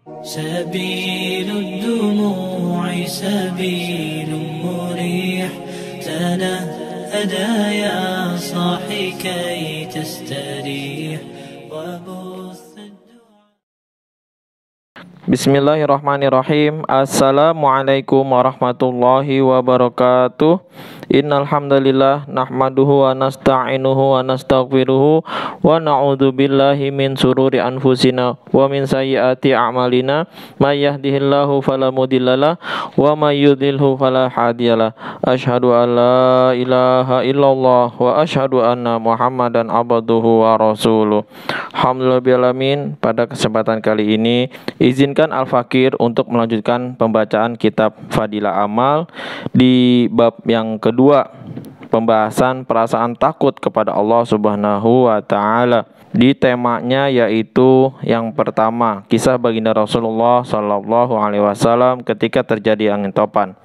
سبيل الدموع سبيل مريح تنهدى يا صاحي كي تستريح وبث Bismillahirrahmanirrahim. Assalamualaikum warahmatullahi wabarakatuh. Innal hamdalillah nahmaduhu wa nasta'inuhu wa nastaghfiruhu wa na'udzu billahi min sururi anfusina wa min sayyiati a'malina. May yahdihillahu fala mudhillalah wa may yudhlilhu fala hadiyalah. Asyhadu an la ilaha illallah wa asyhadu anna Muhammadan abduhu wa rasuluh. Alhamdulillah alamin. Pada kesempatan kali ini izinkan Al-Fakir untuk melanjutkan pembacaan kitab Fadilah Amal di bab yang kedua, pembahasan perasaan takut kepada Allah Subhanahu wa taala. Di temanya yaitu yang pertama, kisah baginda Rasulullah sallallahu alaihi wasallam ketika terjadi angin topan.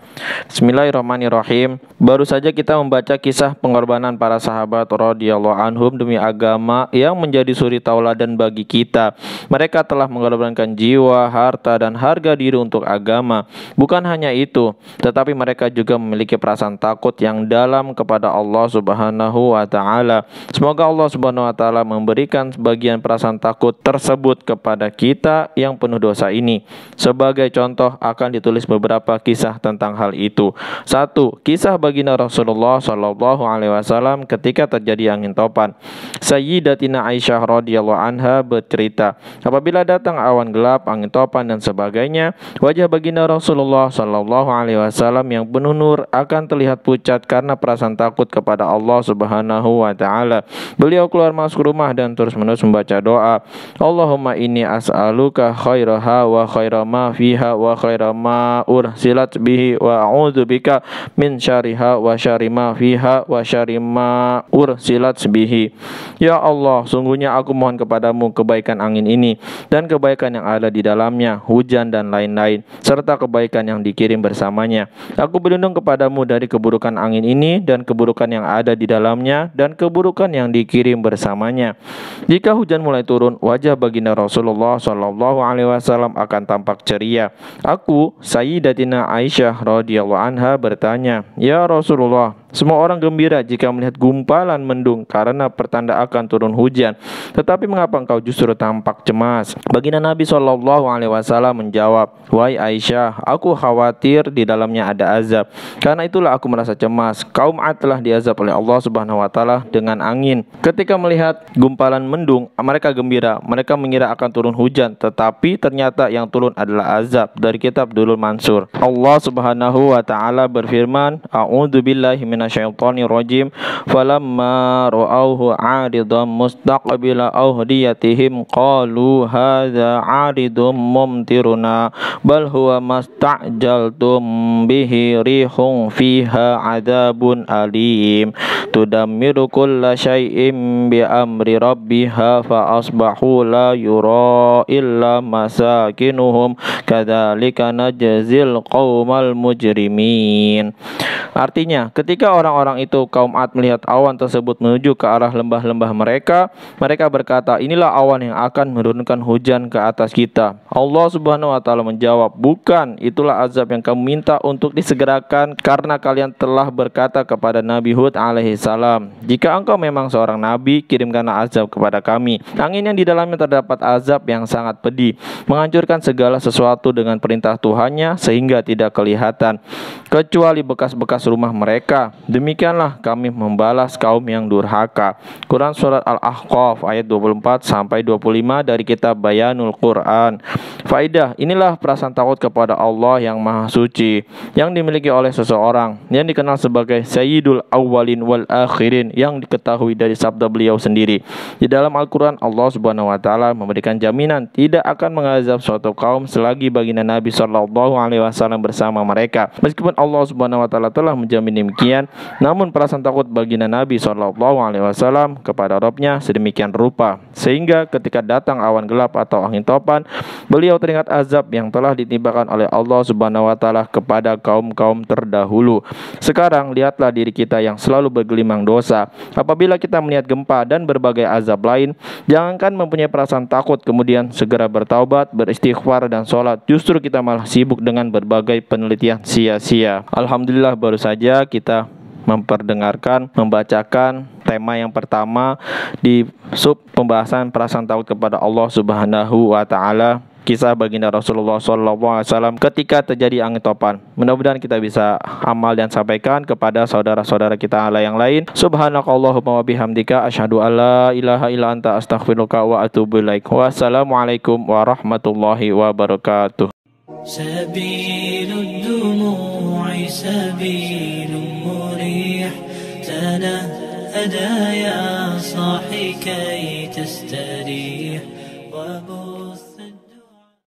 Bismillahirrahmanirrahim. Baru saja kita membaca kisah pengorbanan para sahabat radhiyallahu anhum demi agama yang menjadi suri tauladan bagi kita. Mereka telah mengorbankan jiwa, harta, dan harga diri untuk agama. Bukan hanya itu, tetapi mereka juga memiliki perasaan takut yang dalam kepada Allah Subhanahu wa taala. Semoga Allah Subhanahu wa taala memberikan sebagian perasaan takut tersebut kepada kita yang penuh dosa ini. Sebagai contoh akan ditulis beberapa kisah tentang hal itu. 1. Kisah baginda Rasulullah sallallahu alaihi wasallam ketika terjadi angin topan. Sayyidatina Aisyah radhiyallahu anha bercerita, apabila datang awan gelap, angin topan dan sebagainya, wajah baginda Rasulullah sallallahu alaihi wasallam yang penuh nur akan terlihat pucat karena perasaan takut kepada Allah Subhanahu wa taala. Beliau keluar masuk rumah dan terus-menerus membaca doa, Allahumma inni as'aluka khairaha wa khaira ma fiha wa khaira ma ursilat bihi wa a'udzubika min syarriha wa syarri ma fiha wa syarri ma ursilat bihi. Ya Allah, sungguhnya aku mohon kepadamu kebaikan angin ini dan kebaikan yang ada di dalamnya, hujan dan lain-lain, serta kebaikan yang dikirim bersamanya. Aku berlindung kepadamu dari keburukan angin ini dan keburukan yang ada di dalamnya dan keburukan yang dikirim bersamanya. Jika hujan mulai turun, wajah baginda Rasulullah sallallahu alaihi wasallam akan tampak ceria. Aku, Sayyidatina Aisyah radhiyallahu anha bertanya, "Ya Rasulullah, semua orang gembira jika melihat gumpalan mendung karena pertanda akan turun hujan. Tetapi mengapa engkau justru tampak cemas?" Baginda Nabi sallallahu alaihi wasallam menjawab, "Wahai Aisyah, aku khawatir di dalamnya ada azab. Karena itulah aku merasa cemas. Kaum 'Ad telah diazab oleh Allah Subhanahu wa taala dengan angin. Ketika melihat gumpalan mendung, mereka gembira. Mereka mengira akan turun hujan, tetapi ternyata yang turun adalah azab." Dari kitab Durrul Mansur. Allah Subhanahu wa taala berfirman, A'udzubillahi minasyaitonir rajim. Falamma ra'auhu 'aridan mustaqbila awdiyatihim qalu hadza 'aridum mumtiruna bal huwa masta'jaltum bihi rihum fiha 'adzabun alim tudammiru kulla syai'in bi amri rabbiha fa asbahu la yura illa masakinuhum kadzalika najzil qaumal mujrimin. Artinya, ketika orang-orang itu kaum 'Ad melihat awan tersebut menuju ke arah lembah-lembah mereka, mereka berkata, inilah awan yang akan menurunkan hujan ke atas kita. Allah Subhanahu wa taala menjawab, bukan, itulah azab yang kamu minta untuk disegerakan karena kalian telah berkata kepada Nabi Hud alaihi salam, jika engkau memang seorang nabi, kirimkanlah azab kepada kami. Angin yang di dalamnya terdapat azab yang sangat pedih, menghancurkan segala sesuatu dengan perintah Tuhannya sehingga tidak kelihatan kecuali bekas-bekas rumah mereka. Demikianlah kami membalas kaum yang durhaka. Quran surat Al-Ahqaf ayat 24 sampai 25 dari kitab Bayanul Quran. Faidah, inilah perasaan takut kepada Allah yang Maha Suci yang dimiliki oleh seseorang yang dikenal sebagai Sayyidul Awwalin wal Akhirin, yang diketahui dari sabda beliau sendiri. Di dalam Al-Quran, Allah Subhanahu wa taala memberikan jaminan tidak akan mengazab suatu kaum selagi baginda Nabi sallallahu alaihi wasallam bersama mereka. Meskipun Allah Subhanahu wa taala telah menjamin demikian, namun perasaan takut baginda Nabi sallallahu alaihi wasallam kepada Rabb-Nya sedemikian rupa sehingga ketika datang awan gelap atau angin topan, beliau engkau teringat azab yang telah ditimpakan oleh Allah Subhanahu wa taala kepada kaum-kaum terdahulu. Sekarang lihatlah diri kita yang selalu bergelimang dosa. Apabila kita melihat gempa dan berbagai azab lain, jangankan mempunyai perasaan takut kemudian segera bertaubat, beristighfar dan sholat, justru kita malah sibuk dengan berbagai penelitian sia-sia. Alhamdulillah, baru saja kita membacakan tema yang pertama di sub pembahasan perasaan takut kepada Allah Subhanahu wa taala, kisah baginda Rasulullah SAW ketika terjadi angin topan. Mudah-mudahan kita bisa amal dan sampaikan kepada saudara-saudara kita yang lain. Subhanakallahumma wa bihamdika asyhadu alla ilaha illa anta astaghfiruka wa atubu ilaik. Wassalamualaikum warahmatullahi wabarakatuh. سبيل الدموع سبيل مريح تنهدى يا صاحي كي تستريح